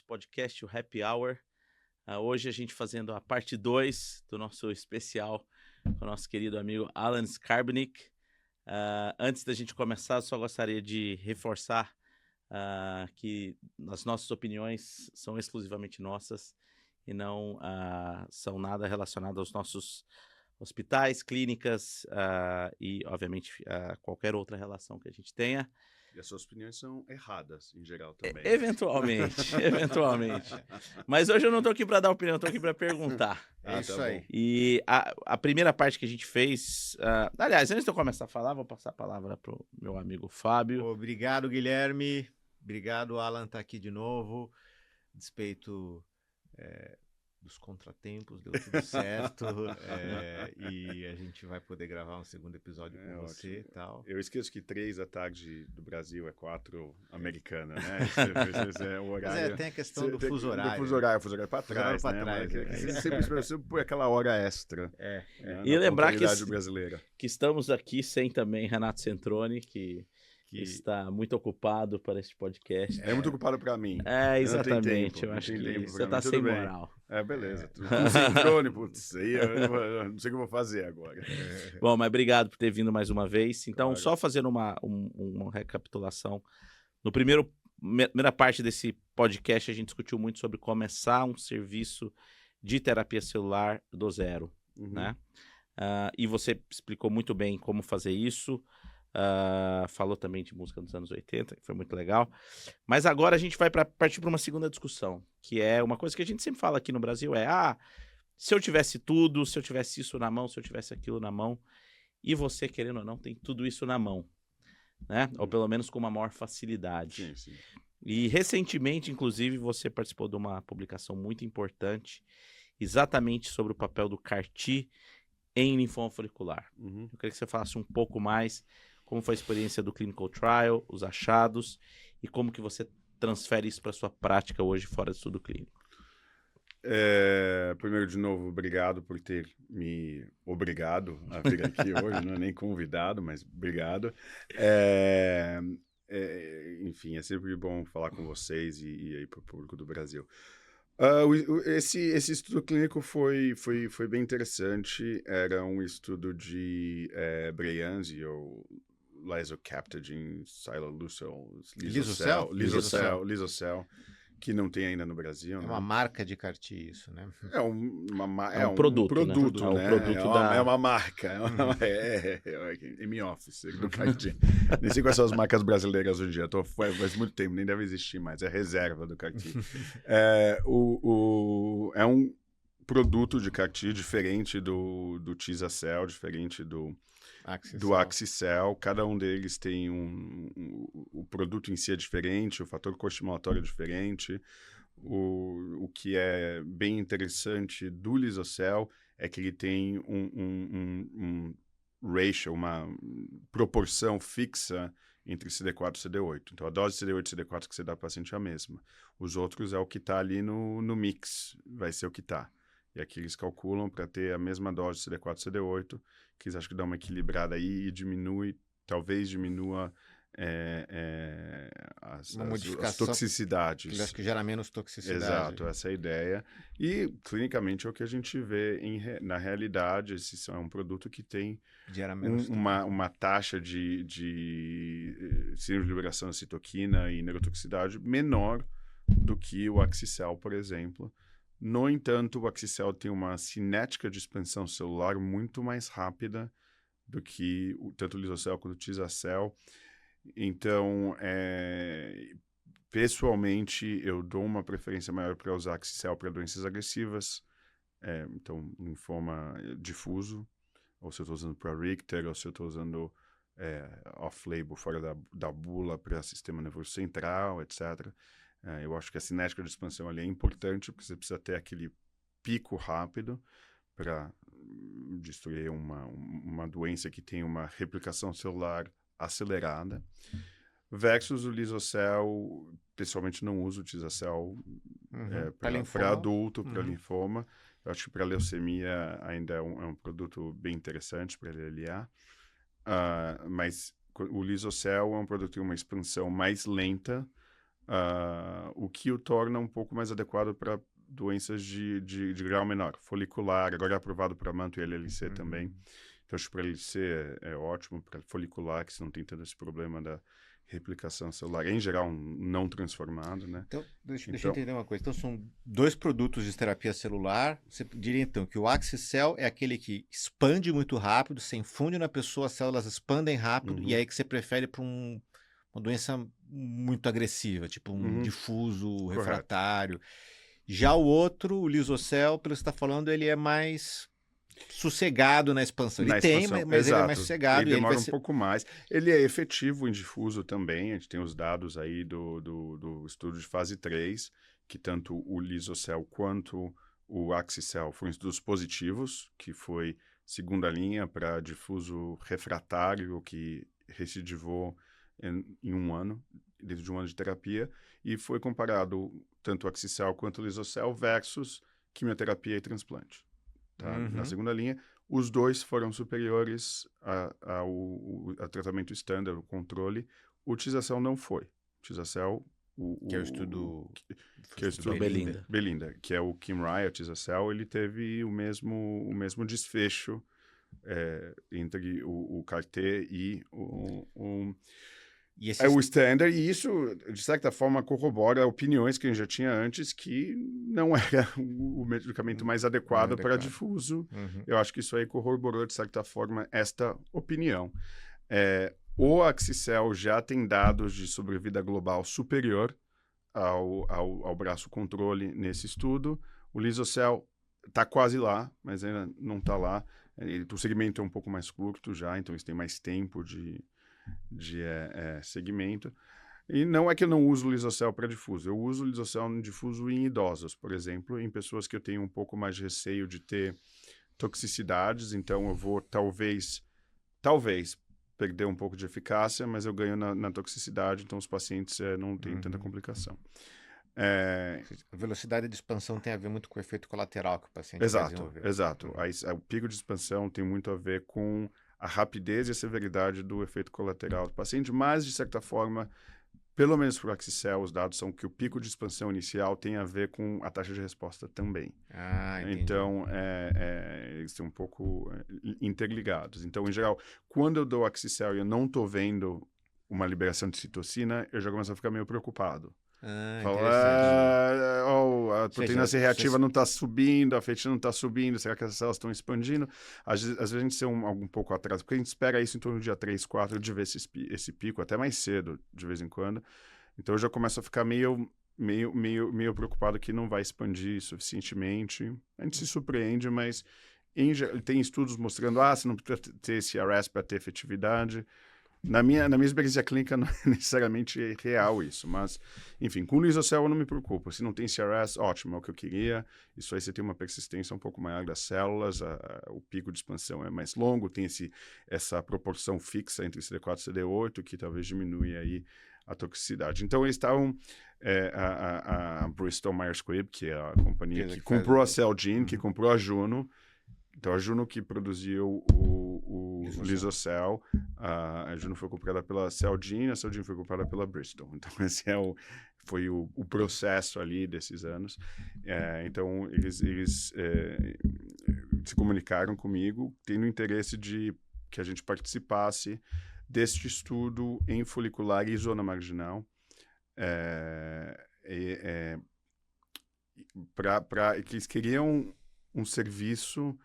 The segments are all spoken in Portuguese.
podcast, o Happy Hour. Hoje a gente fazendo a parte 2 do nosso especial com o nosso querido amigo Alan Skarbnik. Antes da gente começar, só gostaria de reforçar que as nossas opiniões são exclusivamente nossas e não são nada relacionado aos nossos hospitais, clínicas e, obviamente, qualquer outra relação que a gente tenha. E as suas opiniões são erradas, em geral, também. Eventualmente. Mas hoje eu não tô aqui para dar opinião, eu tô aqui para perguntar. É isso aí. E a primeira parte que a gente fez... aliás, antes de eu começar a falar, vou passar a palavra pro meu amigo Fábio. Obrigado, Guilherme. Obrigado, Alan, tá aqui de novo. Despeito dos contratempos, deu tudo certo. E a gente vai poder gravar um segundo episódio com você e tal. Eu esqueço que 3 da tarde do Brasil é 4 americana, né? Esse é o horário. Mas tem a questão do fuso horário. Do fuso horário para trás, pra né? trás, Sempre põe aquela hora extra. E lembrar brasileira. Que estamos aqui sem também Renato Centroni, que está muito ocupado para este podcast. É muito ocupado para mim. Exatamente. Eu acho que você está sem moral. Beleza. Centrone, putz, aí eu não sei o que eu vou fazer agora. Bom, mas obrigado por ter vindo mais uma vez. Então, Claro. só fazendo uma recapitulação. No primeira parte desse podcast, a gente discutiu muito sobre começar um serviço de terapia celular do zero, né? E você explicou muito bem como fazer isso. Falou também de música dos anos 80, que foi muito legal. Mas agora a gente vai partir para uma segunda discussão, que é uma coisa que a gente sempre fala aqui no Brasil, se eu tivesse tudo, se eu tivesse isso na mão, se eu tivesse aquilo na mão, e você, querendo ou não, tem tudo isso na mão, né? Ou pelo menos com uma maior facilidade. Sim. E recentemente, inclusive, você participou de uma publicação muito importante, exatamente sobre o papel do CAR-T em linfoma folicular. Eu queria que você falasse um pouco mais como foi a experiência do clinical trial, os achados, e como que você transfere isso para sua prática hoje fora do estudo clínico. Primeiro, de novo, obrigado por ter me obrigado a vir aqui hoje, não é nem convidado, mas obrigado. Enfim, é sempre bom falar com vocês e aí para o público do Brasil. Esse estudo clínico foi bem interessante. Era um estudo de Breyanzi, ou Lisocabtagene, Lisocell, que não tem ainda no Brasil. É uma marca de CAR-T isso, né? É um produto, né? É uma marca. É M-Office do CAR-T. Nem sei quais são as marcas brasileiras hoje em dia. Faz muito tempo, nem deve existir mais. É reserva do CAR-T. É um produto de CAR-T diferente do Tizacel, diferente do Axicell. Cada um deles tem o produto em si é diferente, o fator co-estimulatório é diferente. O que é bem interessante do Lisocell é que ele tem um ratio, uma proporção fixa entre CD4 e CD8. Então, a dose de CD8 e CD4 que você dá para o paciente é a mesma. Os outros é o que está ali no mix, vai ser o que está. E aqui eles calculam para ter a mesma dose de CD4 e CD8, que eles acham que dá uma equilibrada aí e talvez diminua as toxicidades. Acho que gera menos toxicidade. Exato, essa é a ideia. E, clinicamente, é o que a gente vê na realidade. Esse é um produto que tem uma taxa de síndrome de liberação de citoquina e neurotoxicidade menor do que o Axicell, por exemplo. No entanto, o Axicell tem uma cinética de expansão celular muito mais rápida do que tanto o Lisocell quanto o Tizacel. Então, pessoalmente, eu dou uma preferência maior para usar Axicell para doenças agressivas. Então, linfoma difuso, ou se eu estou usando para Richter, ou se eu estou usando off-label, fora da bula, para sistema nervoso central, etc. Eu acho que a cinética de expansão ali é importante, porque você precisa ter aquele pico rápido para destruir uma doença que tem uma replicação celular acelerada, versus o Lisocell. Pessoalmente não uso o Tizacel para adulto, para linfoma. Eu acho que para leucemia ainda é um produto bem interessante para ele aliar, mas o Lisocell é um produto que tem uma expansão mais lenta, o que o torna um pouco mais adequado para doenças de grau menor. Folicular, agora é aprovado para manto e LLC também. Então, acho que para LLC é ótimo, para folicular, que você não tem tanto esse problema da replicação celular, em geral, não transformado, né? Então, deixa eu entender uma coisa. Então, são 2 produtos de terapia celular. Você diria, então, que o AxiCell é aquele que expande muito rápido, você infunde na pessoa, as células expandem rápido, e aí que você prefere para uma doença muito agressiva, tipo um difuso, refratário. Já o outro, o Lisocell, pelo que você está falando, ele é mais sossegado na expansão. Ele tem, mas ele é mais sossegado. Ele demora um pouco mais. Ele é efetivo em difuso também. A gente tem os dados aí do estudo de fase 3, que tanto o Lisocell quanto o AxiCell foram estudos positivos, que foi segunda linha para difuso refratário, que recidivou em 1 ano, dentro de 1 ano de terapia, e foi comparado tanto o AxiCell quanto o Lisocell versus quimioterapia e transplante. Tá? Na segunda linha, os 2 foram superiores ao tratamento estándar, o controle. O Tizacel não foi. O Tizacel, que é o estudo... Que é o estudo Belinda, que é o Kymriah, o Tizacel, ele teve o mesmo desfecho entre o CAR-T e o standard, e isso, de certa forma, corrobora opiniões que a gente já tinha antes, que não era o medicamento mais adequado para difuso. Eu acho que isso aí corroborou, de certa forma, esta opinião. O AxiCell já tem dados de sobrevida global superior ao braço controle nesse estudo. O Lisocell está quase lá, mas ainda não está lá. O segmento é um pouco mais curto já, então eles têm mais tempo de segmento. E não é que eu não uso o Lisocell para difuso. Eu uso o Lisocell no difuso em idosos, por exemplo, em pessoas que eu tenho um pouco mais de receio de ter toxicidades. Então, eu vou talvez perder um pouco de eficácia, mas eu ganho na toxicidade. Então, os pacientes não têm tanta complicação. A velocidade de expansão tem a ver muito com o efeito colateral que o paciente vai desenvolver. Exato. O pico de expansão tem muito a ver com a rapidez e a severidade do efeito colateral do paciente, mas, de certa forma, pelo menos para o AxiCell, os dados são que o pico de expansão inicial tem a ver com a taxa de resposta também. Então, eles estão um pouco interligados. Então, em geral, quando eu dou AxiCell e eu não estou vendo uma liberação de citocina, eu já começo a ficar meio preocupado. A proteína C reativa não está subindo, a feitina não está subindo, será que essas células estão expandindo? Às vezes a gente tem um pouco atrás, porque a gente espera isso em torno do dia 3, 4, de ver esse pico, até mais cedo, de vez em quando. Então eu já começo a ficar meio preocupado que não vai expandir suficientemente. A gente se surpreende, mas tem estudos mostrando, você não precisa ter CRS para ter efetividade. Na minha experiência clínica não é necessariamente real isso, mas, enfim, com o Lisocell eu não me preocupo. Se não tem CRS, ótimo, é o que eu queria. Isso aí você tem uma persistência um pouco maior das células, o pico de expansão é mais longo, tem essa proporção fixa entre CD4 e CD8, que talvez diminui aí a toxicidade. Então, eles estavam... a Bristol Myers Squibb, que é a companhia que comprou a Celgene, que comprou a Juno. Então, a Juno que produziu o Lisocell, a Juno foi comprada pela Celgene, a Celgene foi comprada pela Bristol. Então, esse foi o processo ali desses anos. Então, eles se comunicaram comigo, tendo interesse de que a gente participasse deste estudo em folicular e zona marginal, que eles queriam um serviço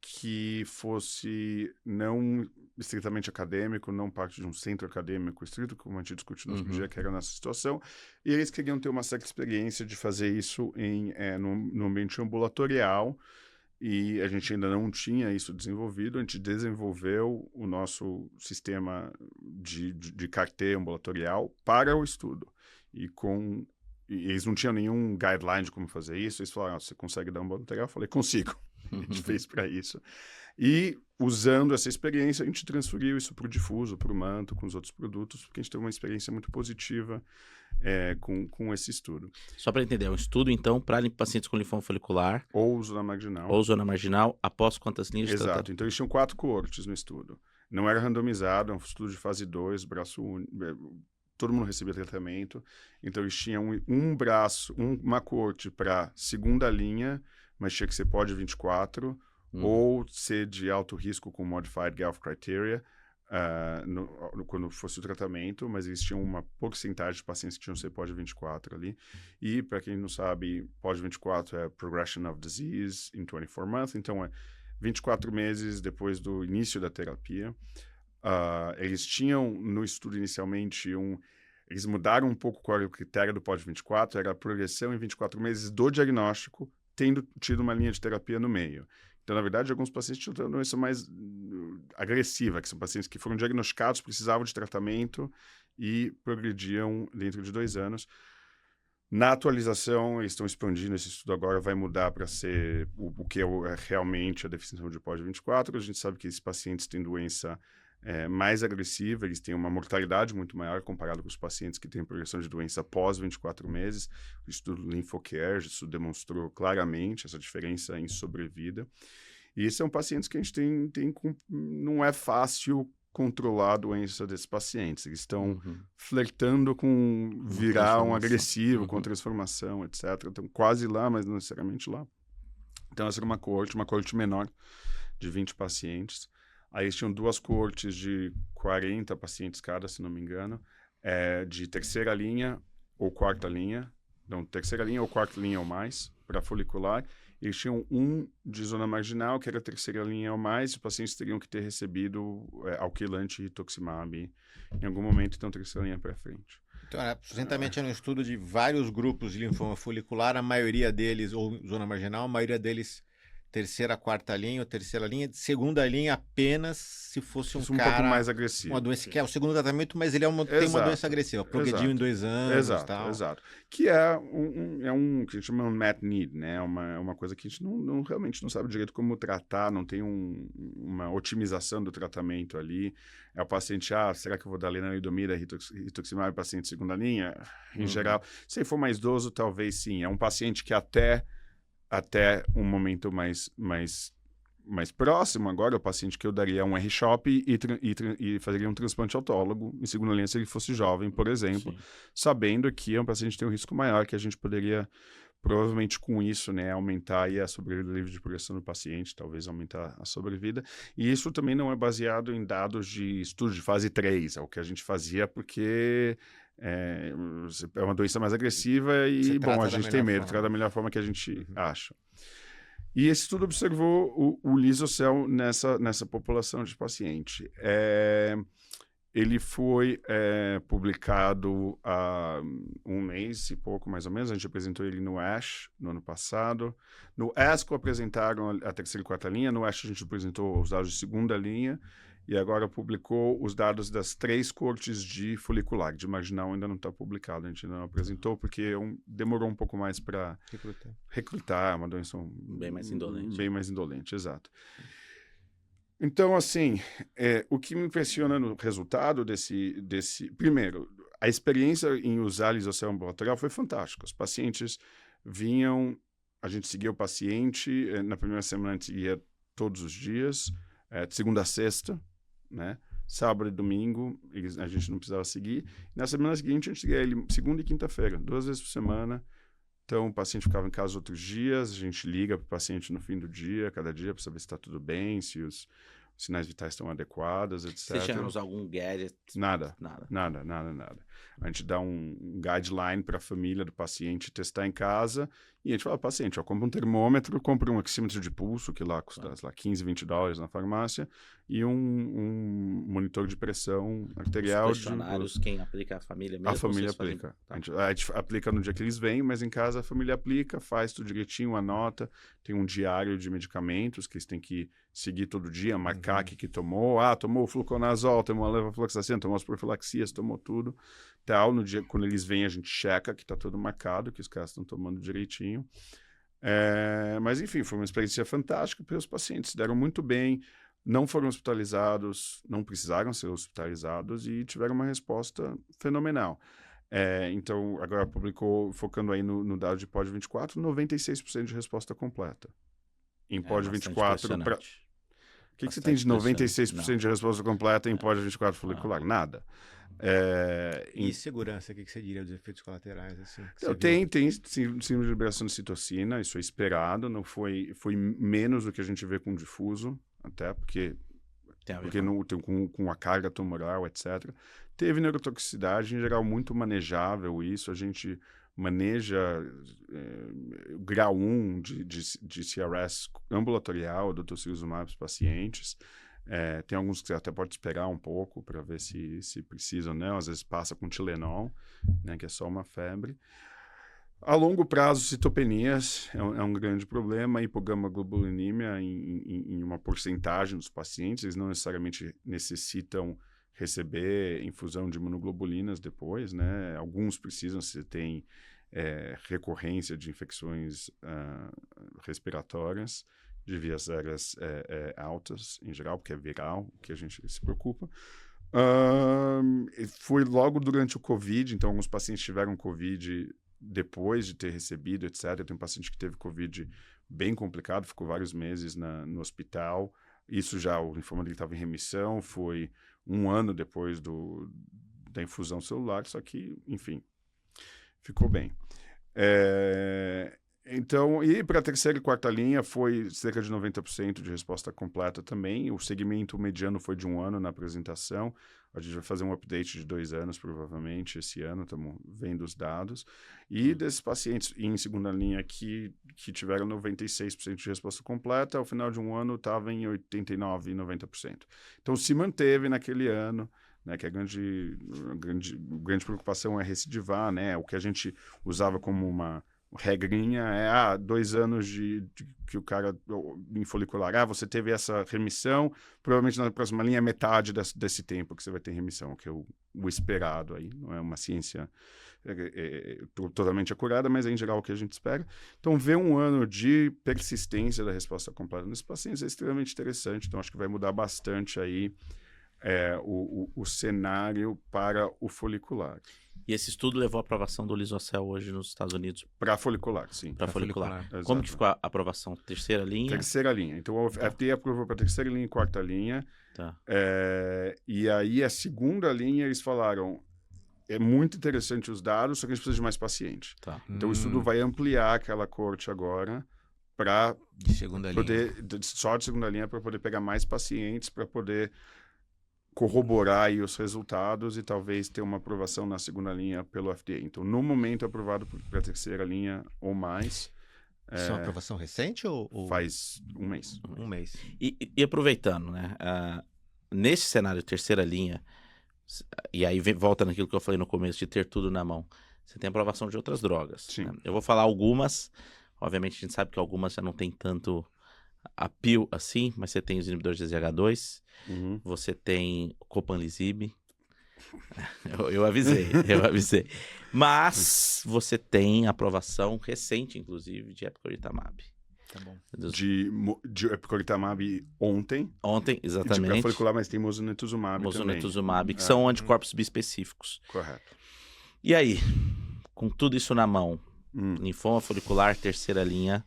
que fosse não estritamente acadêmico, não parte de um centro acadêmico estrito, como a gente discutiu no outro dia, que era nessa situação, e eles queriam ter uma certa experiência de fazer isso no ambiente ambulatorial, e a gente ainda não tinha isso desenvolvido. A gente desenvolveu o nosso sistema de CAR-T ambulatorial para o estudo, e eles não tinham nenhum guideline de como fazer isso. Eles falaram, você consegue dar ambulatorial? Eu falei, consigo. A gente fez para isso. E, usando essa experiência, a gente transferiu isso para o difuso, para o manto, com os outros produtos, porque a gente teve uma experiência muito positiva com esse estudo. Só para entender, é um estudo, então, para pacientes com linfoma folicular. Ou zona marginal. Ou zona marginal, após quantas linhas? Exato. Então, eles tinham 4 coortes no estudo. Não era randomizado, é um estudo de fase 2, braço único. todo mundo recebia tratamento. Então, eles tinham um braço, uma coorte para segunda linha, mas tinha que ser POD 24, ou ser de alto risco com Modified Guelph Criteria, quando fosse o tratamento, mas eles tinham uma porcentagem de pacientes que tinham CPOD 24 ali. E, para quem não sabe, POD 24 é Progression of Disease in 24 Months, então é 24 meses depois do início da terapia. Eles tinham, no estudo inicialmente, eles mudaram um pouco qual era o critério do POD 24, era a progressão em 24 meses do diagnóstico, tendo tido uma linha de terapia no meio. Então, na verdade, alguns pacientes tinham uma doença mais agressiva, que são pacientes que foram diagnosticados, precisavam de tratamento e progrediam dentro de 2 anos. Na atualização, eles estão expandindo esse estudo agora, vai mudar para ser o que é realmente a deficiência de POD 24. A gente sabe que esses pacientes têm doença mais agressiva, eles têm uma mortalidade muito maior comparado com os pacientes que têm progressão de doença após 24 meses. O estudo LinfoCare, isso demonstrou claramente essa diferença em sobrevida. E esses são pacientes que a gente não é fácil controlar a doença desses pacientes. Eles estão flertando com virar um agressivo, com transformação, etc. Estão quase lá, mas não necessariamente lá. Então, essa era uma coorte menor de 20 pacientes. Aí eles tinham 2 coortes de 40 pacientes cada, se não me engano, de terceira linha ou quarta linha. Então, terceira linha ou quarta linha ou mais, para folicular. Eles tinham um de zona marginal, que era terceira linha ou mais, e os pacientes teriam que ter recebido alquilante e rituximab em algum momento, então terceira linha para frente. Então, recentemente era um estudo de vários grupos de linfoma folicular, a maioria deles, ou zona marginal, a maioria deles terceira, quarta linha ou terceira linha, segunda linha apenas se fosse um cara... pouco mais agressivo. Uma doença que é o segundo tratamento, mas ele tem uma doença agressiva, progrediu em 2 anos e tal. Exato. Que é um que a gente chama de unmet need, né? É uma coisa que a gente realmente não sabe direito como tratar, não tem uma otimização do tratamento ali. É o paciente, será que eu vou dar lenalidomida, rituximab, paciente de segunda linha? Em geral, se for mais idoso, talvez sim. É um paciente que até um momento mais próximo agora, o paciente que eu daria um R-CHOP e fazeria um transplante autólogo, em segunda linha, se ele fosse jovem, por exemplo, sabendo que é um paciente que tem um risco maior, que a gente poderia, provavelmente com isso, né, aumentar aí a sobrevida livre de progressão do paciente, talvez aumentar a sobrevida. E isso também não é baseado em dados de estudo de fase 3, é o que a gente fazia porque... É uma doença mais agressiva e, bom, a gente tem medo, trata da melhor forma que a gente acha. E esse estudo observou o liso-cel nessa população de paciente. Ele foi publicado há 1 mês e pouco, mais ou menos. A gente apresentou ele no ASH, no ano passado. No ASCO apresentaram a terceira e quarta linha. No ASH a gente apresentou os dados de segunda linha. E agora publicou os dados das 3 coortes de folicular. De marginal ainda não está publicado, a gente ainda não apresentou, porque demorou um pouco mais para recrutar, uma doença bem mais indolente. Bem mais indolente, exato. Então, assim, o que me impressiona no resultado desse... Primeiro, a experiência em usar liso-cel ambulatorial foi fantástica. Os pacientes vinham, a gente seguia o paciente, na primeira semana a gente seguia todos os dias, de segunda a sexta, né? Sábado e domingo a gente não precisava seguir. Na semana seguinte a gente seguia ele segunda e quinta-feira, 2 vezes por semana. Então o paciente ficava em casa outros dias, a gente liga para o paciente no fim do dia, cada dia, para saber se está tudo bem, se os sinais vitais estão adequados, etc. Você tinha usado algum gadget? Nada. A gente dá um guideline para a família do paciente testar em casa e a gente fala, paciente, compra um termômetro, compra um oxímetro de pulso, que lá custa $15, $20 na farmácia, e um monitor de pressão arterial. Os questionários, quem aplica? A família mesmo? A família aplica. Tá. A gente aplica no dia que eles vêm, mas em casa a família aplica, faz tudo direitinho, anota, tem um diário de medicamentos que eles têm que seguir todo dia, marcar o que tomou. Tomou o fluconazol, tomou a levofloxacina, tomou as profilaxias, tomou tudo. Tal, no dia, quando eles vêm, a gente checa que está tudo marcado, que os caras estão tomando direitinho. Mas, enfim, foi uma experiência fantástica, porque os pacientes se deram muito bem, não foram hospitalizados, não precisaram ser hospitalizados e tiveram uma resposta fenomenal. Então, agora publicou, focando aí no dado de POD 24, 96% de resposta completa. Em POD 24, que você tem de 96% de resposta completa em pós-24 folicular? Nada. E segurança, o que você diria dos efeitos colaterais? Assim, tem síndrome de liberação de citocina, isso é esperado, não foi menos do que a gente vê com difuso, até porque com a carga tumoral, etc. Teve neurotoxicidade, em geral, muito manejável isso, a gente maneja grau 1 de CRS ambulatorial do tocilizumab para os pacientes. Tem alguns que você até pode esperar um pouco para ver se precisa ou não. Às vezes passa com Tilenol, né, que é só uma febre. A longo prazo, citopenias é um grande problema. Hipogamaglobulinemia em uma porcentagem dos pacientes. Eles não necessariamente necessitam receber infusão de imunoglobulinas depois, né? Alguns precisam se tem recorrência de infecções respiratórias de vias aéreas altas, em geral, porque é viral, que a gente se preocupa. Foi logo durante o Covid, então alguns pacientes tiveram Covid depois de ter recebido, etc. Tem um paciente que teve Covid bem complicado, ficou vários meses no hospital. Isso já, o linfoma dele estava em remissão, foi 1 ano depois da infusão celular, só que, enfim, ficou bem. Então, e para a terceira e quarta linha foi cerca de 90% de resposta completa também. O segmento mediano foi de 1 ano na apresentação. A gente vai fazer um update de 2 anos, provavelmente, esse ano, estamos vendo os dados. E desses pacientes em segunda linha que tiveram 96% de resposta completa, ao final de 1 ano estava em 89% e 90%. Então, se manteve naquele ano, né, que a grande preocupação é recidivar, né? O que a gente usava como uma regrinha 2 anos que o cara em folicular, você teve essa remissão, provavelmente na próxima linha é metade desse tempo que você vai ter remissão, que é o esperado aí, não é uma ciência totalmente acurada, mas é em geral o que a gente espera. Então, ver 1 ano de persistência da resposta completa nesses pacientes é extremamente interessante, então acho que vai mudar bastante aí o cenário para o folicular. E esse estudo levou à aprovação do Lisocel hoje nos Estados Unidos? Para folicular, sim. Para folicular. Como que ficou a aprovação? Terceira linha? Terceira linha. Então, o FDA aprovou para terceira linha e quarta linha. Tá. E aí, a segunda linha, eles falaram, é muito interessante os dados, só que a gente precisa de mais paciente. Tá. Então, o estudo vai ampliar aquela corte agora para poder, só de segunda linha, para poder pegar mais pacientes, para poder corroborar aí os resultados e talvez ter uma aprovação na segunda linha pelo FDA. Então, no momento, aprovado para a terceira linha ou mais. Isso é uma aprovação recente ou... Faz 1 mês. 1 mês. E aproveitando, né? Nesse cenário terceira linha, e aí volta naquilo que eu falei no começo, de ter tudo na mão, você tem aprovação de outras drogas. Sim. Né? Eu vou falar algumas, obviamente a gente sabe que algumas já não tem tanto appeal assim, mas você tem os inibidores de ZH2, você tem Copanlisib, eu avisei. Mas você tem aprovação recente, inclusive, de epcoritamab. Tá bom. De epcoritamab ontem. Ontem, exatamente. Para folicular, mas tem mosunetuzumab Mosunetuzumab, que são anticorpos bispecíficos. Correto. E aí, com tudo isso na mão, linfoma folicular, terceira linha,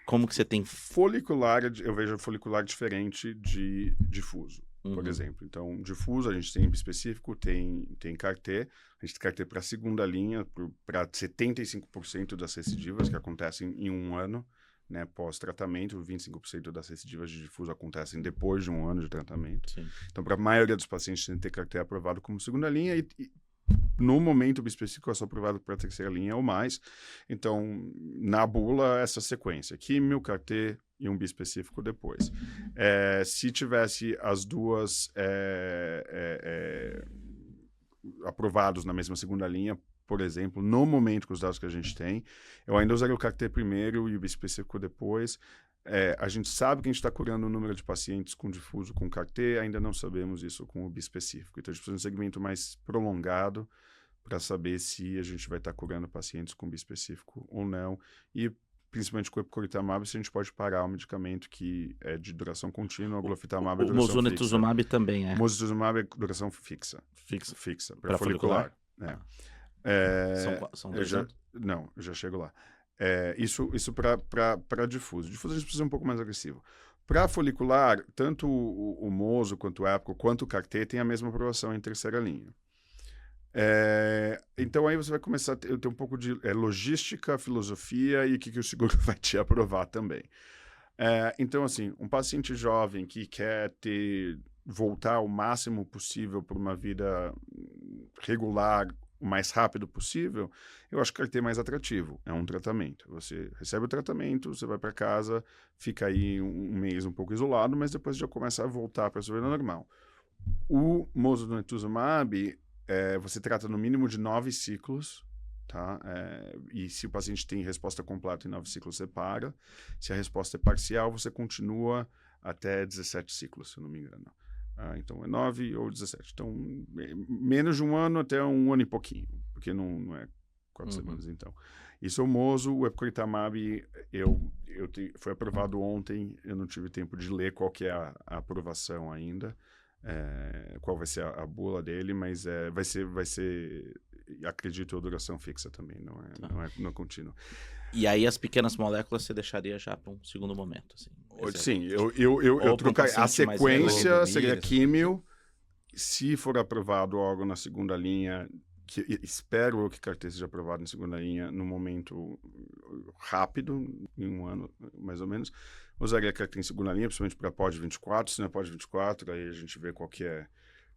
como que você tem... Folicular, eu vejo folicular diferente de difuso, por exemplo. Então, difuso, a gente tem específico, tem CAR-T. A gente tem CAR-T para a segunda linha, para 75% das recidivas que acontecem em 1 ano, né, pós-tratamento. 25% das recidivas de difuso acontecem depois de 1 ano de tratamento. Sim. Então, para a maioria dos pacientes, tem que ter CAR-T aprovado como segunda linha e no momento específico, é só aprovado para a terceira linha ou mais. Então, na bula, essa sequência. Químio, CAR-T e um bispecífico depois. Se tivesse as duas aprovados na mesma segunda linha, por exemplo, no momento com os dados que a gente tem, eu ainda usaria o CAR-T primeiro e o bispecífico depois. A gente sabe que a gente está curando o número de pacientes com difuso com CAR-T, ainda não sabemos isso com o bispecífico. Então, a gente precisa de um segmento mais prolongado para saber se a gente vai estar curando pacientes com bispecífico ou não. E, principalmente com o epcoritamab, se a gente pode parar o medicamento que é de duração contínua, o glofitamab é duração fixa. O mosunetuzumab também é. O mosunetuzumab é duração fixa. Fixa. Para folicular. São 2 anos? Não, eu já chego lá. Isso para difuso. Difuso a gente precisa ser um pouco mais agressivo. Para folicular, tanto o Moso, quanto o Épico, quanto o Carté tem a mesma aprovação em terceira linha. Então aí você vai começar a ter um pouco de logística, filosofia e o que o seguro vai te aprovar também. Então, assim, um paciente jovem que quer voltar o máximo possível para uma vida regular, o mais rápido possível, eu acho que ele tem mais atrativo. É um tratamento. Você recebe o tratamento, você vai para casa, fica aí um mês um pouco isolado, mas depois já começa a voltar para a sua vida normal. O mosunetuzumab, você trata no mínimo de 9 ciclos, tá? E se o paciente tem resposta completa em 9 ciclos, você para. Se a resposta é parcial, você continua até 17 ciclos, se eu não me engano. Então, é 9 ou 17. Então, menos de um ano até um ano e pouquinho, porque não é 4 semanas, então. Isso é o Moso, o epcoritamab, foi aprovado ontem, eu não tive tempo de ler qual que é a aprovação ainda, qual vai ser a bula dele, mas vai ser, acredito, a duração fixa também, não é contínuo. E aí as pequenas moléculas você deixaria já para um segundo momento, assim? Sim, eu trocaria. A sequência seria químio. Se for aprovado algo na segunda linha, que espero que Carté seja aprovado na segunda linha no momento rápido, em um ano mais ou menos, usaria Carté em segunda linha, principalmente para POD 24. Se não é POD 24, aí a gente vê qual que é.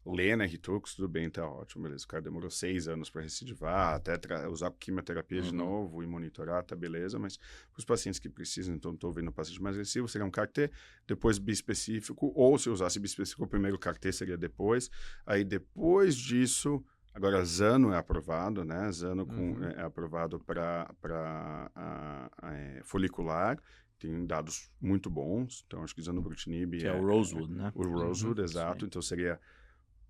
Lena, Ritux, tudo bem, tá ótimo, beleza. O cara demorou 6 anos para recidivar, até usar quimioterapia de novo e monitorar, tá beleza, mas para os pacientes que precisam, então estou vendo um paciente mais agressivo, seria um Carté, depois bispecífico, ou se usasse bispecífico, o primeiro Carté seria depois. Aí depois disso, agora Zano é aprovado, né? Zano é aprovado para folicular. Tem dados muito bons, então acho que Zanubrutinib que é o Rosewood, né? O Rosewood, exato, sim. Então seria...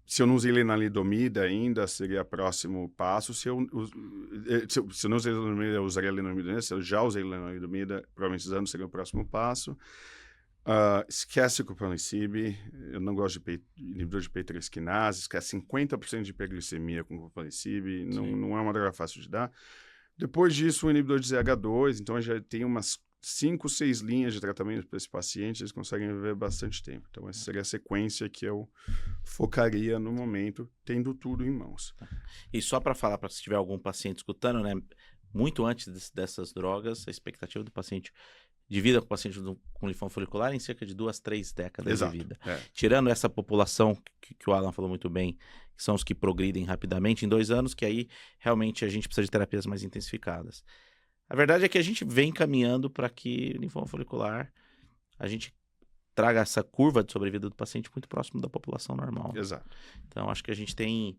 Se eu não usei lenalidomida ainda, seria próximo passo. Se eu não usei lenalidomida, eu usaria lenalidomida. Se eu já usei lenalidomida, provavelmente usando seria o próximo passo. Esquece o copalicib. Eu não gosto de inibidor de P3 quinase. Esquece 50% de hiperglicemia com copalicib. Não é uma droga fácil de dar. Depois disso, o inibidor de ZH2. Então, já tem umas 5, 6 linhas de tratamento para esse paciente, eles conseguem viver bastante tempo. Então, essa seria a sequência que eu focaria no momento, tendo tudo em mãos. E só para falar, para se tiver algum paciente escutando, né? Muito antes dessas drogas, a expectativa do paciente de vida com o paciente com linfoma folicular é em cerca de 2, 3 décadas de vida. Tirando essa população que o Alan falou muito bem, que são os que progridem rapidamente em 2 anos, que aí realmente a gente precisa de terapias mais intensificadas. A verdade é que a gente vem caminhando para que o linfoma folicular, a gente traga essa curva de sobrevida do paciente muito próximo da população normal. Exato. Então, acho que a gente tem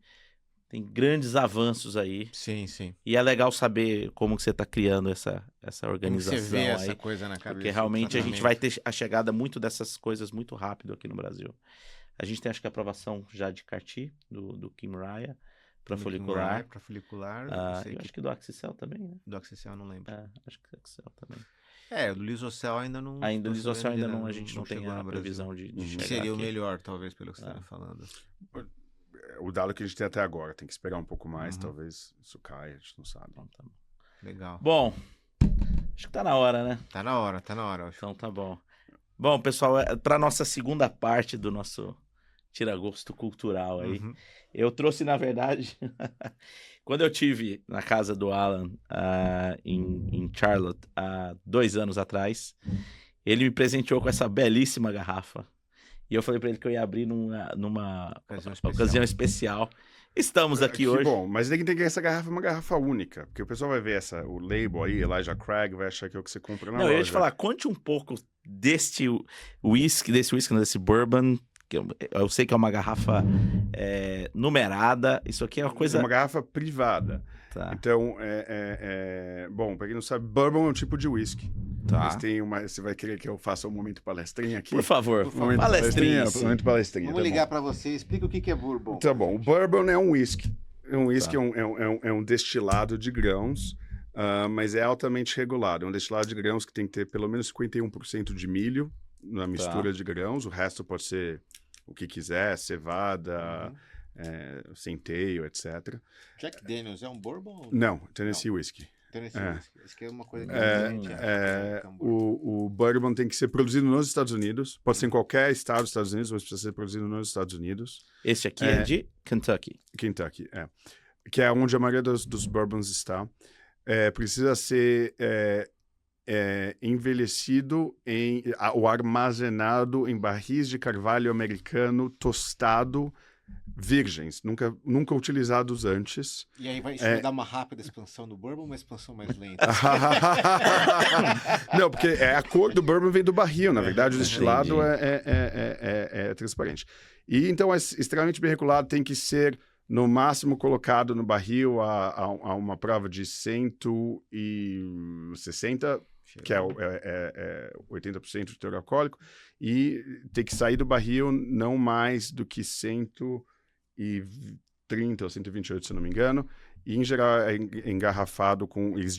grandes avanços aí. Sim, sim. E é legal saber como que você está criando essa organização como você vê aí. essa coisa na cabeça. Porque realmente a gente vai ter a chegada muito dessas coisas muito rápido aqui no Brasil. A gente tem, acho que a aprovação já de CAR-T, do Kymriah, para folicular. Para folicular. Acho que do Axicel também, né? Do Axicel não lembro. Acho que do Axicel também. Do Lisocel ainda não... Ainda do Lisocel ainda não, a gente não tem a previsão de chegar seria aqui. O melhor, talvez, pelo que você está falando. O dado que a gente tem até agora, tem que esperar um pouco mais, talvez isso caia, a gente não sabe. Então, tá bom. Legal. Bom, acho que tá na hora, né? Tá na hora. Acho. Então tá bom. Bom, pessoal, para nossa segunda parte do nosso tira-gosto cultural aí, eu trouxe, na verdade, quando eu tive na casa do Alan em Charlotte, há 2 anos atrás, ele me presenteou com essa belíssima garrafa. E eu falei para ele que eu ia abrir numa ocasião especial. Estamos aqui hoje. Bom, mas tem que ter essa garrafa, uma garrafa única, porque o pessoal vai ver o label aí, Elijah Craig, vai achar que é o que você compra na loja. Eu ia te falar, conte um pouco desse whisky, desse bourbon, que eu sei que é uma garrafa numerada, isso aqui é uma coisa... É uma garrafa privada. Tá. Então, bom, pra quem não sabe, bourbon é um tipo de whisky. Tá. Mas você vai querer que eu faça um momento palestrinha aqui? Por favor. Palestrinha. Momento palestrinha. Vamos ligar para você, explica o que é bourbon. Tá bom, o bourbon é um whisky. É um destilado de grãos, mas é altamente regulado. É um destilado de grãos que tem que ter pelo menos 51% de milho na mistura de grãos. O resto pode ser o que quiser, cevada, centeio, etc. Jack Daniels é um bourbon? Não, Tennessee Whiskey. Tennessee. Isso que é uma coisa que o bourbon tem que ser produzido nos Estados Unidos. Pode ser em qualquer estado dos Estados Unidos, mas precisa ser produzido nos Estados Unidos. Esse aqui é de Kentucky. Kentucky, que é onde a maioria dos bourbons está. Precisa ser envelhecido ou armazenado em barris de carvalho americano tostado, virgens, nunca utilizados antes. E aí isso vai dar uma rápida expansão do bourbon ou uma expansão mais lenta? Não, porque a cor do bourbon vem do barril, na verdade o destilado é transparente. E então é extremamente bem regulado, tem que ser no máximo colocado no barril a uma prova de 160, que é 80% de teor alcoólico, e tem que sair do barril não mais do que 130 ou 128, se eu não me engano, e em geral é engarrafado com... Eles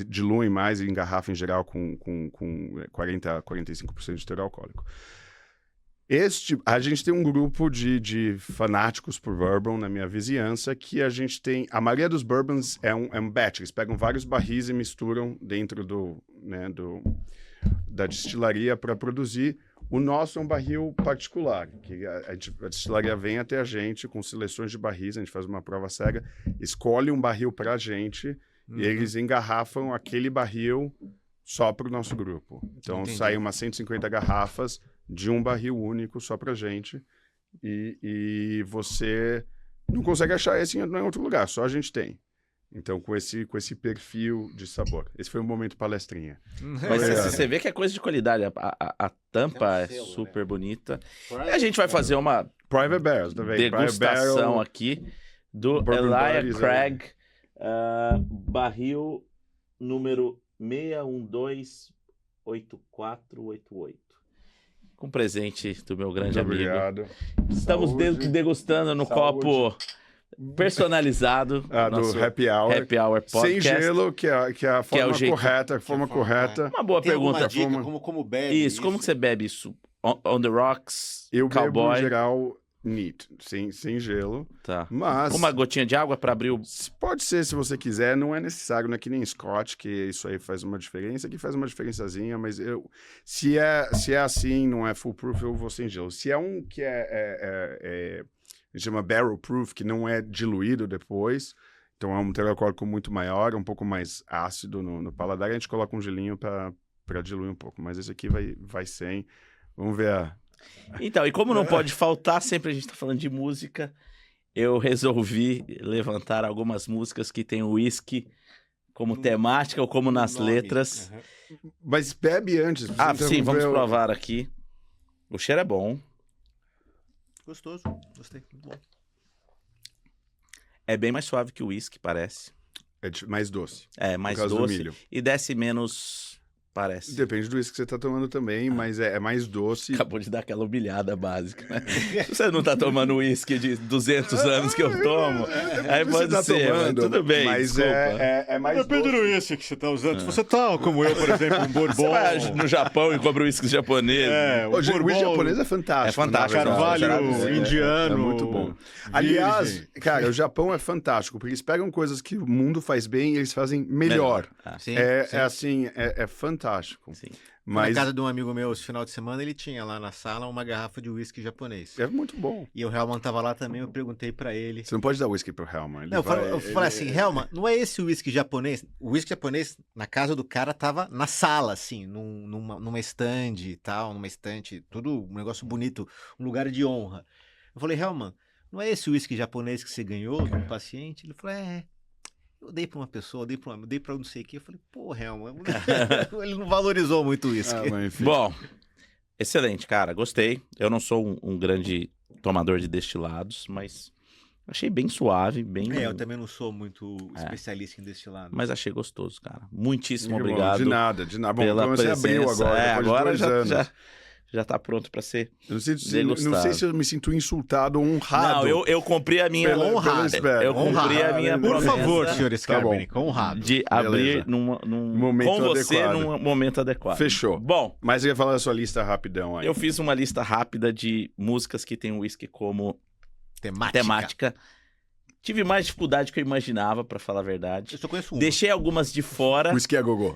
diluem mais e engarrafam em geral com 45% de teor alcoólico. A gente tem um grupo de fanáticos por bourbon na minha vizinhança, que a gente tem... A maioria dos bourbons é um batch. Eles pegam vários barris e misturam dentro da destilaria para produzir. O nosso é um barril particular, que a destilaria vem até a gente com seleções de barris, a gente faz uma prova cega, escolhe um barril para a gente e eles engarrafam aquele barril só para o nosso grupo. Então, saem umas 150 garrafas de um barril único só pra gente, e você não consegue achar esse em outro lugar, só a gente tem. Então, com esse perfil de sabor. Esse foi um momento palestrinha. Mas você vê que é coisa de qualidade, a tampa é super bonita. E a gente vai fazer uma Private Barrels, degustação aqui do Elijah Craig, barril número 6128488. Com presente do meu grande amigo. Obrigado. Estamos degustando no copo personalizado. Do Happy Hour. Happy Hour Podcast. Sem gelo, que é a forma correta. Uma boa pergunta. Dica, como bebe isso? Como que você bebe isso? On the rocks? Eu Cowboy? bebo, em geral, neat, sem gelo. Tá. Mas uma gotinha de água para abrir o... Pode ser, se você quiser, não é necessário, não é que nem Scott, que isso aí faz uma diferença, que faz uma diferençazinha, mas se é assim, não é full proof, eu vou sem gelo. Se é um que a gente chama barrel proof, que não é diluído depois, então é um teor alcoólico muito maior, um pouco mais ácido no paladar, a gente coloca um gelinho para diluir um pouco, mas esse aqui vai sem. Vamos ver Então, e como não pode faltar, sempre a gente tá falando de música, eu resolvi levantar algumas músicas que tem o whisky como temática ou como nas letras. Mas bebe antes. Sim, vamos provar aqui. O cheiro é bom. Gostoso, gostei, muito bom. É bem mais suave que o whisky, parece. É mais doce. É, mais doce. E desce menos... Parece. Depende do uísque que você tá tomando também, mas é mais doce. Acabou de dar aquela humilhada básica, né? Se você não tá tomando uísque de 200 anos que eu tomo, aí pode tá ser, tomando, tudo bem, mas desculpa. É mais depende do uísque que você tá usando. Se você tá, como eu, por exemplo, um bourbon... Você vai no Japão e compra uísque japonês. O uísque japonês é fantástico. É fantástico. Carvalho indiano. É muito bom. Aliás, cara, o Japão é fantástico, porque eles pegam coisas que o mundo faz bem e eles fazem melhor. Sim, assim, é fantástico. Sim. Mas... Na casa de um amigo meu, esse final de semana, ele tinha lá na sala uma garrafa de uísque japonês. É muito bom. E o Helman tava lá também, eu perguntei pra ele. Você não pode dar uísque pro Helman. Eu falei assim, Helman, não é esse o uísque japonês? O uísque japonês, na casa do cara, tava na sala, assim, numa estande e tal, numa estante, tudo um negócio bonito, um lugar de honra. Eu falei, Helman, não é esse o uísque japonês que você ganhou do paciente? Ele falou, eu dei pra uma pessoa, eu dei pra não sei o que. Eu falei, pô, Helman, ele não valorizou muito o uísque. Bom, excelente, cara, gostei. Eu não sou um grande tomador de destilados, mas achei bem suave, bem... eu também não sou muito especialista em destilado. Mas achei gostoso, cara. Muitíssimo obrigado. De nada. Bom, pela então você abriu agora, agora já tá pronto pra ser degustado. Não sei se eu me sinto insultado ou honrado. Não, eu cumpri a minha... Eu cumpri a minha Por promessa. favor, senhor Scarpenic, honrado. De abrir num momento com você adequado. num momento adequado. Fechou. Bom, mas eu ia falar da sua lista rapidão aí. Eu fiz uma lista rápida de músicas que tem o whisky como temática. Tive mais dificuldade que eu imaginava, pra falar a verdade. Eu só conheço uma. Deixei algumas de fora. Whisky a Gogô.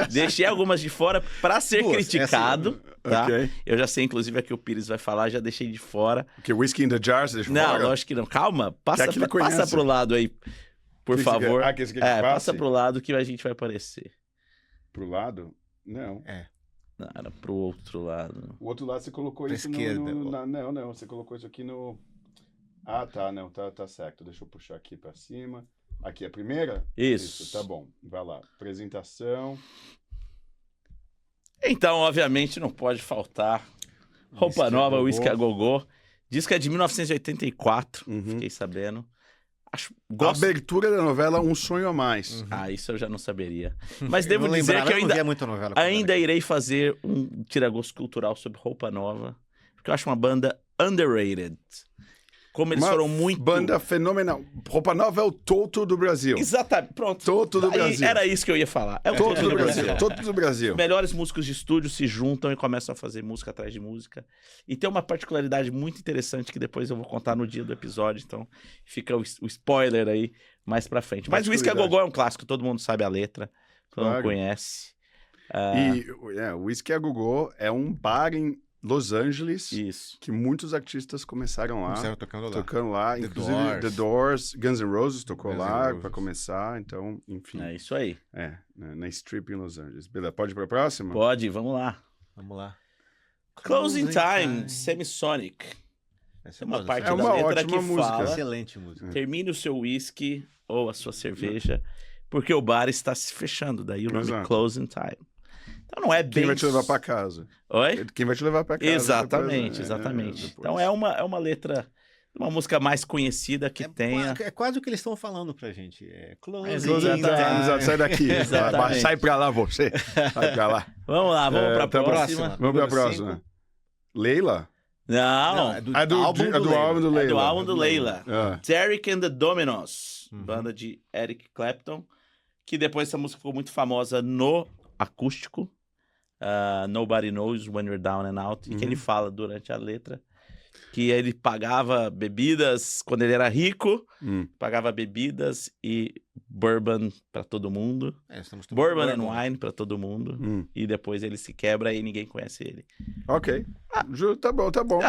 Deixei algumas de fora pra ser criticado. Tá? Ok. Eu já sei, inclusive, a que o Pires vai falar, já deixei de fora. Porque Whisky in the Jar, você deixa Não, fora? lógico que não. Calma, passa conhece. pro lado aí, por Que favor. que esse aqui que Passa pro lado que a gente vai aparecer. Pro lado? Não. Não, era pro outro lado. O outro lado você colocou Pra isso esquerda. Não. Você colocou isso aqui no... Ah, tá. Não, tá certo. Deixa eu puxar aqui pra cima. Aqui, a primeira? Isso. Tá bom. Vai lá. Apresentação. Então, obviamente, não pode faltar Roupa Whisky a Nova, Gogô. Whisky a Gogô. Diz que é de 1984, fiquei sabendo. Gosto... Abertura da novela Um Sonho a Mais. isso eu já não saberia. Mas devo não dizer lembrava, que eu não ainda, via muita novela quando ainda era irei fazer um tiragosto cultural sobre Roupa Nova, porque eu acho uma banda underrated. Como eles Uma foram muito... banda fenomenal. Roupa Nova é o Toto do Brasil. Exatamente, pronto. Toto do Aí, Brasil. era isso que eu ia falar. É o Toto do Brasil. Toto do Brasil. Os melhores músicos de estúdio se juntam e começam a fazer música atrás de música. E tem uma particularidade muito interessante que depois eu vou contar no dia do episódio, então fica o spoiler aí mais pra frente. Mas o Whisky a Gogô é um clássico, todo mundo sabe a letra, todo mundo conhece. O Whisky a Gogô é um bar em Los Angeles Isso. que muitos artistas começaram lá. Começaram tocando lá. Tocando lá, The inclusive Doors. The Doors, Guns N' Roses tocou Guns N' lá Roses. pra começar, então, enfim. É isso aí. Na Strip em Los Angeles. Beleza, pode ir pra próxima? Pode, vamos lá. Vamos lá. Closing Time, Semisonic. Essa Uma boa, parte essa É da uma letra ótima que música. fala: excelente música. termine o seu whisky ou a sua cerveja, porque o bar está se fechando. Daí o nome Exato. Closing Time. Então não é bem... Quem vai te levar pra casa? Oi? Quem vai te levar pra casa? Exatamente, depois, exatamente. depois. Então é uma letra, uma música mais conhecida que tenha... É quase o que eles estão falando pra gente. Closing Exatamente. Exato, sai daqui. Exatamente. Sai pra lá você. Sai pra lá. Vamos lá, vamos pra tá bom. próxima. Vamos pra Número próxima. cinco. Leila? Não, é É do álbum do Leila. é do álbum do Leila. Ah. Derek and the Dominos, banda de Eric Clapton, que depois essa música ficou muito famosa no acústico. Nobody Knows When You're Down and Out, e que ele fala durante a letra que ele pagava bebidas quando ele era rico, pagava bebidas e bourbon pra todo mundo, bourbon and wine pra todo mundo, e depois ele se quebra e ninguém conhece ele. Ok. Tá bom, tá bom.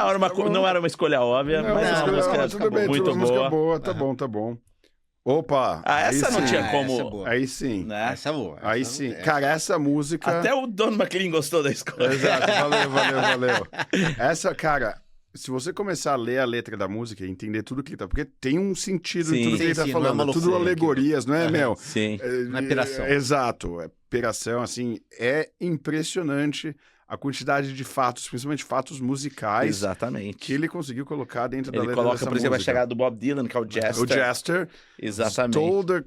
Não era uma escolha óbvia, mas é uma música tudo bem, muito tudo música boa. boa. Tá bom, tá bom. Opa! Essa aí não sim. tinha como... essa é boa. Aí sim. né? Essa é boa. Aí sim. Cara, essa música... Até o Don McLean gostou da escolha. Exato, valeu. Essa, cara, se você começar a ler a letra da música e entender tudo que ele tá... Porque tem um sentido em tudo que ele tá sim, não é falando. uma tudo loucura alegorias, não é, Mel? Sim. Não é piração. Exato. É piração, assim, é impressionante a quantidade de fatos, principalmente fatos musicais, Exatamente. que ele conseguiu colocar dentro da Ele letra coloca, dessa por exemplo, a música. chegada do Bob Dylan, que é o Jester. O Jester Exatamente. stole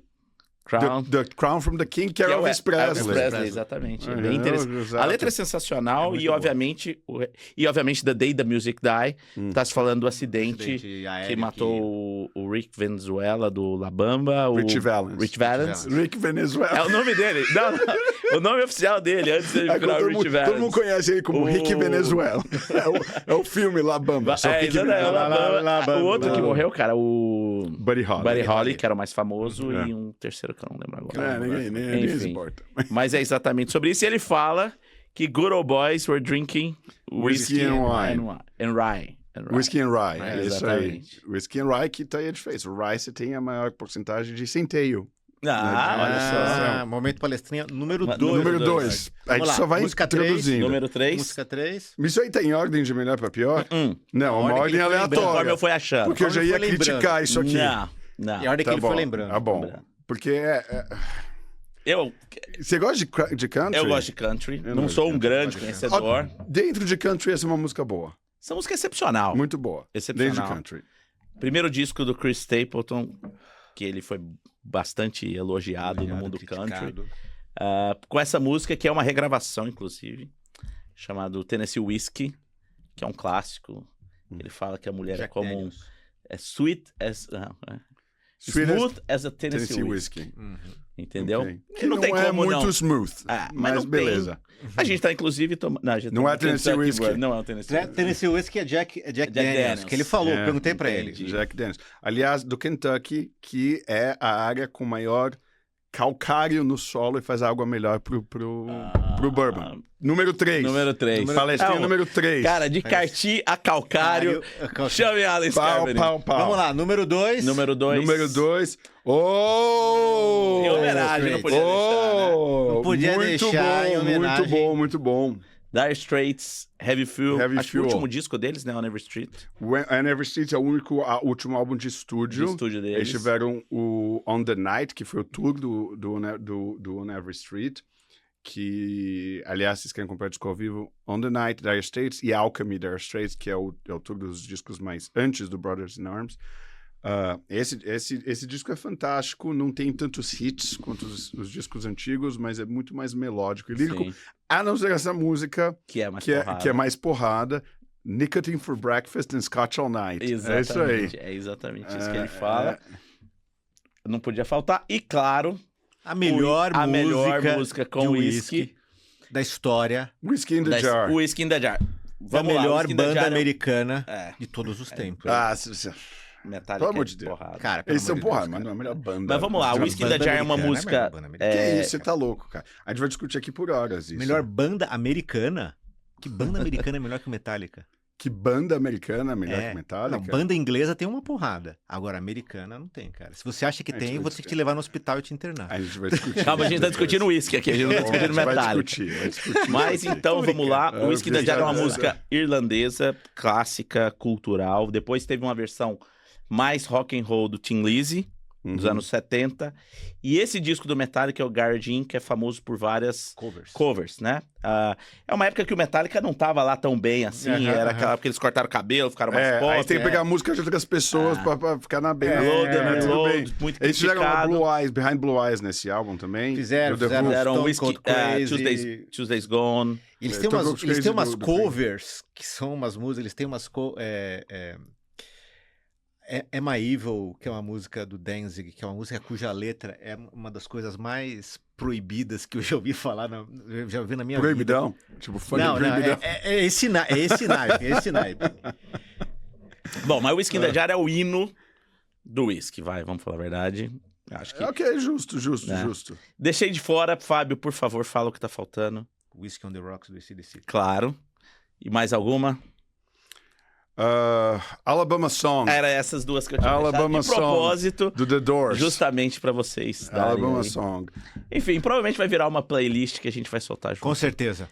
Crown. the crown from the king, que era Elvis Presley. Exatamente. É, Bem interessante. exato. A letra é sensacional É e, muito obviamente, The Day the Music Die, tá se falando do acidente que matou o Rick Venezuela do La Bamba. Rich Valens. Rich Valens. Rick Venezuela. É o nome dele. Não, o nome oficial dele, antes dele virar o Rich Valens. Todo mundo conhece ele como Rick Venezuela. É o filme La Bamba. Só que O outro que morreu, cara, o Buddy Holly. que era o mais famoso, e um terceiro que eu não lembro agora. Ninguém se Enfim. importa. Mas é exatamente sobre isso. E ele fala que good old boys were drinking whiskey and rye. Whisky and Rye, É, é isso aí. exatamente. Whisky and Rye, que tá aí a diferença. O Rye você tem a maior porcentagem de centeio. Olha só. Momento palestrinha número Número 2. Número dois. 2. A gente Vamos lá. só vai Música três. introduzindo. Número 3. Música 3. Isso aí tá em ordem de melhor pra pior? Não, uma ordem Conforme aleatória. eu fui achando. Porque eu já ia Conforme foi criticar lembrando. isso aqui. Não. E a ordem que ele bom, foi lembrando. Tá bom. Lembrando. Porque Eu você gosta de country? gosto de country. Eu Não não sou um gosto de grande country. conhecedor. Dentro de country, essa é uma música boa. Essa música é excepcional. Muito boa. Excepcional. Dentro de country. Primeiro disco do Chris Stapleton, que ele foi bastante elogiado no mundo country. Com essa música, que é uma regravação, inclusive, chamado Tennessee Whiskey, que é um clássico. Ele fala que a mulher é como é sweet as... Smooth as a Tennessee Whiskey. Whiskey. Entendeu? Okay. Que não tem como muito não. smooth, mas não beleza. Tem. A gente tá inclusive tomando... Não é Tennessee Whiskey. Não é o Tennessee Whiskey. Tennessee Whiskey é Jack Daniels, que ele falou, perguntei pra ele. Jack Daniels. Aliás, do Kentucky, que é a área com maior calcário no solo e faz a água melhor pro bourbon. Número 3. Número 3. Palestrinha número 3. Cara, de carti a calcário. Chame Alan Scarberry. Pau. Vamos lá, número 2. Número 2. Oh! Em homenagem, não podia deixar, né? Não podia deixar em homenagem. Muito bom. Dire Straits, Heavy Fuel. Acho que o último disco deles, né? On Every Street. On Every Street é o último álbum de estúdio. Deles. Eles tiveram o On The Night, que foi o tour do On Every Street. Que, aliás, vocês querem comprar disco ao vivo, On The Night, Dire Straits, e Alchemy, Dire Straits, que é o tour dos discos mais antes do Brothers in Arms. Esse disco é fantástico, não tem tantos hits quanto os discos antigos, mas é muito mais melódico e lírico, a não ser essa música que é mais porrada. Nicotine for Breakfast and Scotch All Night. Exatamente, é exatamente isso que ele fala. Não podia faltar. E, claro... A melhor música com whisky da história. Whiskey in the Jar. Whiskey in the Jar. Vamos lá, melhor banda americana de todos os tempos. Metallica. Pelo amor de Deus. Porrada. Cara, eles são porrada, mas não é a melhor banda. Mas vamos lá, o Whiskey in the Jar é uma música... Que isso, você tá louco, cara. A gente vai discutir aqui por horas isso. Melhor banda americana? Que banda americana é melhor que Metallica? Que banda americana é melhor que Metallica? Não, banda inglesa tem uma porrada. Agora, americana não tem, cara. Se você acha que tem, eu vou ter que te levar no hospital e te internar. A gente vai discutir. Calma, a gente tá discutindo whisky aqui, a gente não tá discutindo Metallica. Vai discutir. Mas então, vamos lá. O Whiskey in the Jar é uma música irlandesa, clássica, cultural. Depois teve uma versão mais rock and roll do Tin Lizzy, dos anos 70. E esse disco do Metallica é o Garage Inc., que é famoso por várias covers, né? É uma época que o Metallica não tava lá tão bem assim, era aquela época que eles cortaram o cabelo, ficaram mais pop. Aí tem que pegar a música de outras pessoas pra ficar na bem. Muito eles fizeram Behind Blue Eyes nesse álbum também. Fizeram Tuesday's Gone. Eles têm umas covers, que são umas músicas, eles têm umas... Am I Evil, que é uma música do Danzig, que é uma música cuja letra é uma das coisas mais proibidas que eu já ouvi falar, já ouvi na minha Proibidão? vida. Tipo, proibidão? É esse naipe. Bom, mas o Whiskey in the Jar é o hino do whisky, vamos falar a verdade. Acho que... Ok, justo. Deixei de fora, Fábio, por favor, fala o que tá faltando. Whiskey on the Rocks do AC/DC. Claro. E mais alguma? Alabama Song. Era essas duas que eu tinha Alabama de propósito, Song do The Doors. Justamente pra vocês. Alabama Song. Enfim, provavelmente vai virar uma playlist que a gente vai soltar junto. Com certeza.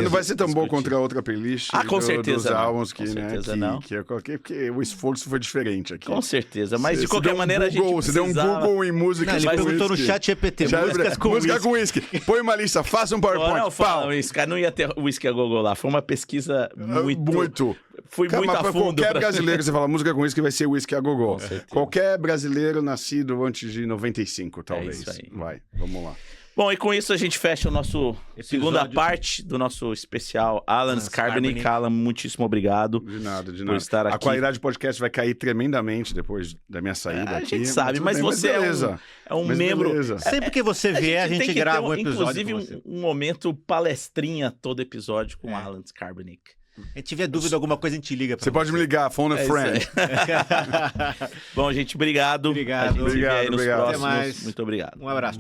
Não vai ser tão bom contra a outra playlist. Com certeza dos álbuns que, com certeza não. Que eu coloquei, porque o esforço foi diferente aqui. Com certeza, mas de qualquer maneira a gente Você deu um Google em música. Ele perguntou no chat GPT, música com whisky. Põe uma lista, faça um PowerPoint. Não, fala isso, cara, não ia ter whisky a Google lá. Foi uma pesquisa muito... Fui muito a fundo. Qualquer brasileiro, você fala música com whisky, vai ser whisky a gogo. Qualquer brasileiro nascido antes de 95, talvez. É isso aí. Vai, vamos lá. Bom, e com isso a gente fecha o nosso segunda parte do nosso especial Alan Scarberry. Alan, muitíssimo obrigado. De nada. Por estar aqui. A qualidade do podcast vai cair tremendamente depois da minha saída aqui. A gente sabe, mas você é um membro... Beleza. Sempre que você vier, a gente grava um episódio. Inclusive um momento palestrinha todo episódio com Alan Scarberry. Se tiver dúvida, alguma coisa a gente liga pra você. Pode me ligar, phone a friend. Bom, gente, obrigado. Obrigado. A gente se vê aí nos próximos. Até mais. Muito obrigado. Um abraço.